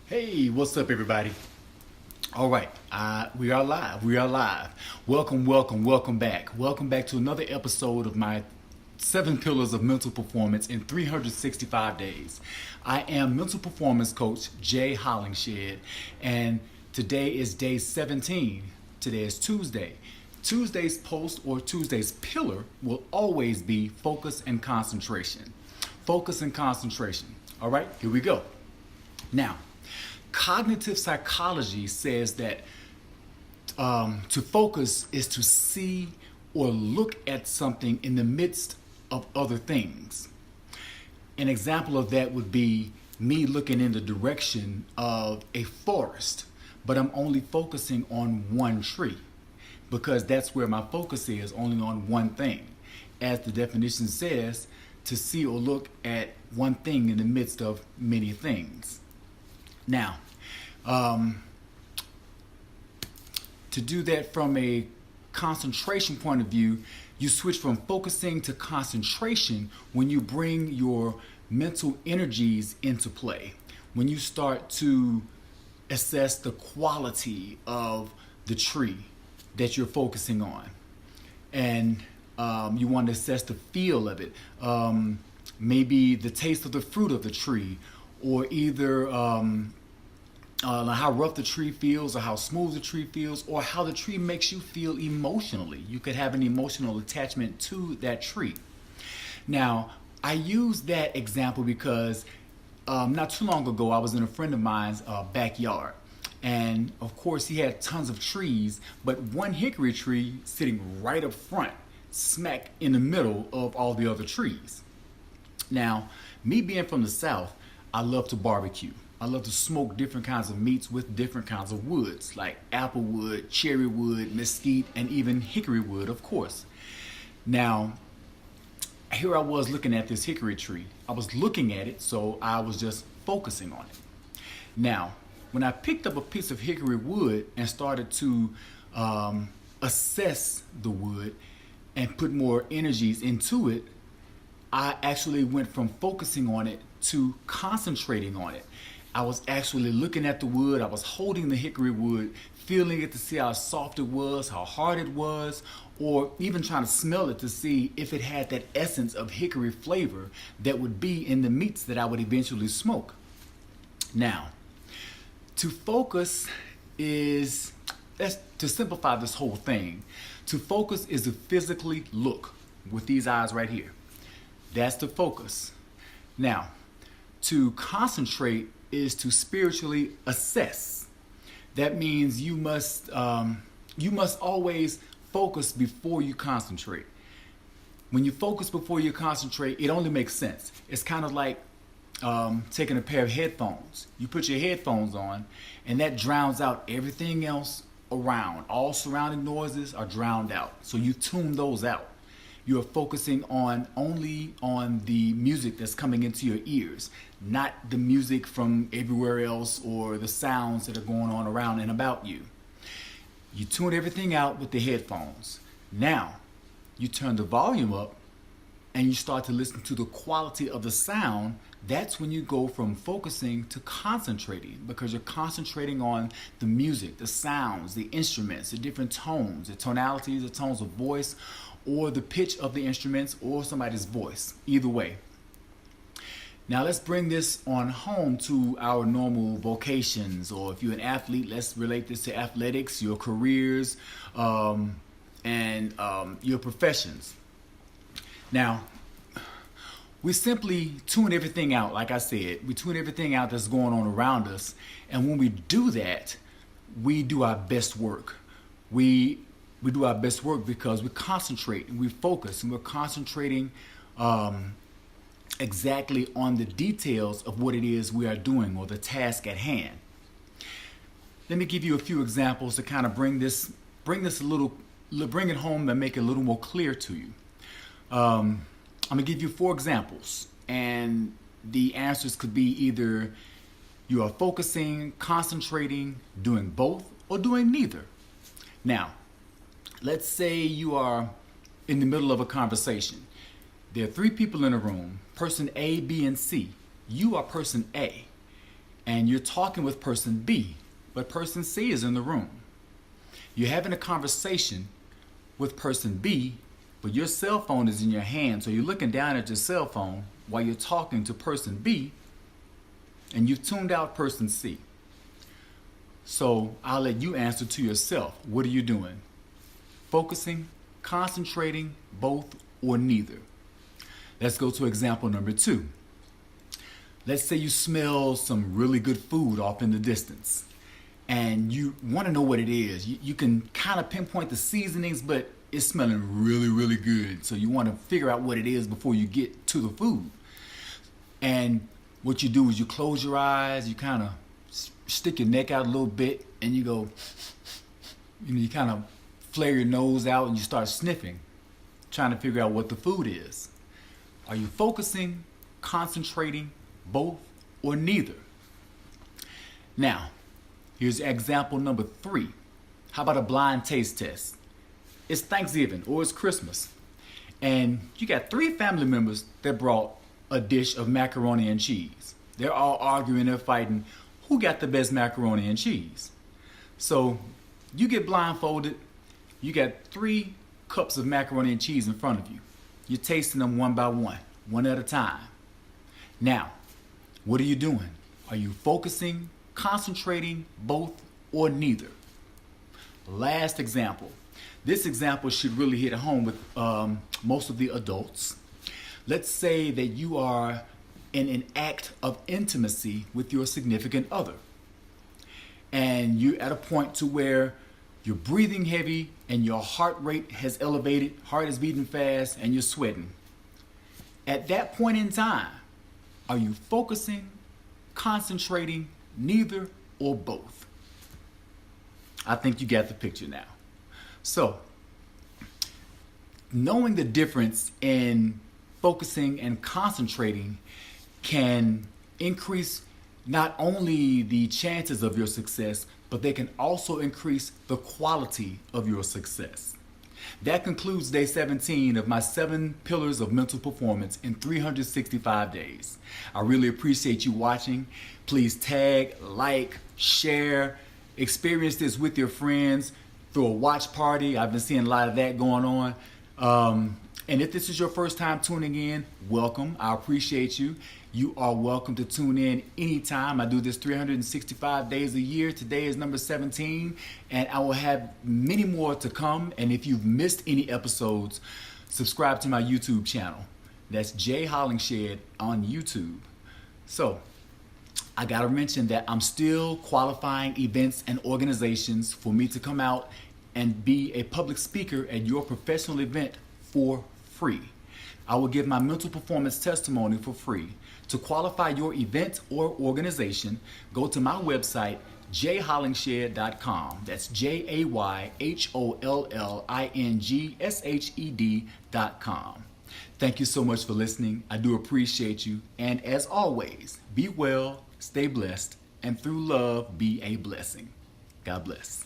Hey, what's up, everybody? All right, we are live. We are live. Welcome back. Welcome back to another episode of my 7 pillars of mental performance in 365 days. I am mental performance coach Jay Hollingshed, and today is day 17. Today is Tuesday. Tuesday's post or Tuesday's pillar will always be focus and concentration. Focus and concentration. All right, here we go. Now, cognitive psychology says that to focus is to see or look at something in the midst of other things. An example of that would be me looking in the direction of a forest, but I'm only focusing on one tree because that's where my focus is, only on one thing. As the definition says, to see or look at one thing in the midst of many things. Now, to do that from a concentration point of view, you switch from focusing to concentration when you bring your mental energies into play. When you start to assess the quality of the tree that you're focusing on. And you want to assess the feel of it. Maybe the taste of the fruit of the tree, or either how rough the tree feels, or how smooth the tree feels, or how the tree makes you feel emotionally. You could have an emotional attachment to that tree. Now, I use that example because not too long ago, I was in a friend of mine's backyard. And of course, he had tons of trees, but one hickory tree sitting right up front, smack in the middle of all the other trees. Now, me being from the South, I love to barbecue. I love to smoke different kinds of meats with different kinds of woods, like apple wood, cherry wood, mesquite, and even hickory wood, of course. Now, here I was looking at this hickory tree. I was looking at it, so I was just focusing on it. Now, when I picked up a piece of hickory wood and started to assess the wood and put more energies into it, I actually went from focusing on it to concentrating on it. I was actually looking at the wood. I was holding the hickory wood, feeling it to see how soft it was, how hard it was, or even trying to smell it to see if it had that essence of hickory flavor that would be in the meats that I would eventually smoke. Now, to focus is, to simplify this whole thing, to focus is to physically look with these eyes right here. That's the focus. Now, to concentrate is to spiritually assess. That means you must always focus before you concentrate. When you focus before you concentrate, it only makes sense. It's kind of like taking a pair of headphones. You put your headphones on, and that drowns out everything else around. All surrounding noises are drowned out. So you tune those out. You are focusing only on the music that's coming into your ears, not the music from everywhere else or the sounds that are going on around and about you. You tune everything out with the headphones. Now, you turn the volume up and you start to listen to the quality of the sound. That's when you go from focusing to concentrating, because you're concentrating on the music, the sounds, the instruments, the different tones, the tonalities, the tones of voice, or the pitch of the instruments, or somebody's voice. Either way. Now let's bring this on home to our normal vocations, or if you're an athlete, let's relate this to athletics, your careers, and your professions. Now, we simply tune everything out. Like I said, we tune everything out that's going on around us. And when we do that, we do our best work. We do our best work because we concentrate and we focus, and we're concentrating exactly on the details of what it is we are doing, or the task at hand. Let me give you a few examples to kind of bring it home and make it a little more clear to you. I'm gonna give you 4 examples, and the answers could be either you are focusing, concentrating, doing both, or doing neither. Now, let's say you are in the middle of a conversation. There are 3 people in a room, person A, B, and C. You are person A. and you're talking with person B, but person C is in the room. You're having a conversation with person B, but your cell phone is in your hand, so you're looking down at your cell phone while you're talking to person B, and you've tuned out person C. So I'll let you answer to yourself. What are you doing? Focusing, concentrating, both, or neither? Let's go to example number 2. Let's say you smell some really good food off in the distance, and you want to know what it is. You can kind of pinpoint the seasonings, but it's smelling really, really good. So you want to figure out what it is before you get to the food. And what you do is you close your eyes, you kind of stick your neck out a little bit, and you go, you kind of flare your nose out and you start sniffing, trying to figure out what the food is. Are you focusing, concentrating, both, or neither? Now, here's example number 3. How about a blind taste test? It's Thanksgiving or it's Christmas, and you got 3 family members that brought a dish of macaroni and cheese. They're all arguing, they're fighting, who got the best macaroni and cheese? So you get blindfolded, you got 3 cups of macaroni and cheese in front of you. You're tasting them one by one at a time. Now, what are you doing? Are you focusing, concentrating, both, or neither? Last example. This example should really hit home with most of the adults. Let's say that you are in an act of intimacy with your significant other, and you're at a point to where you're breathing heavy and your heart rate has elevated, heart is beating fast, and you're sweating. At that point in time, are you focusing, concentrating, neither, or both? I think you got the picture now. So, knowing the difference in focusing and concentrating can increase not only the chances of your success, but they can also increase the quality of your success. That concludes day 17 of my 7 pillars of mental performance in 365 days. I really appreciate you watching. Please tag, like, share, experience this with your friends through a watch party. I've been seeing a lot of that going on. And if this is your first time tuning in, welcome. I appreciate you. You are welcome to tune in anytime. I do this 365 days a year. Today is number 17, and I will have many more to come. And if you've missed any episodes, subscribe to my YouTube channel. That's Jay Hollingshed on YouTube. So, I gotta mention that I'm still qualifying events and organizations for me to come out and be a public speaker at your professional event for free. I will give my mental performance testimony for free. To qualify your event or organization, go to my website, jayhollingshed.com. That's JayHollingshed.com. Thank you so much for listening. I do appreciate you. And as always, be well, stay blessed, and through love, be a blessing. God bless.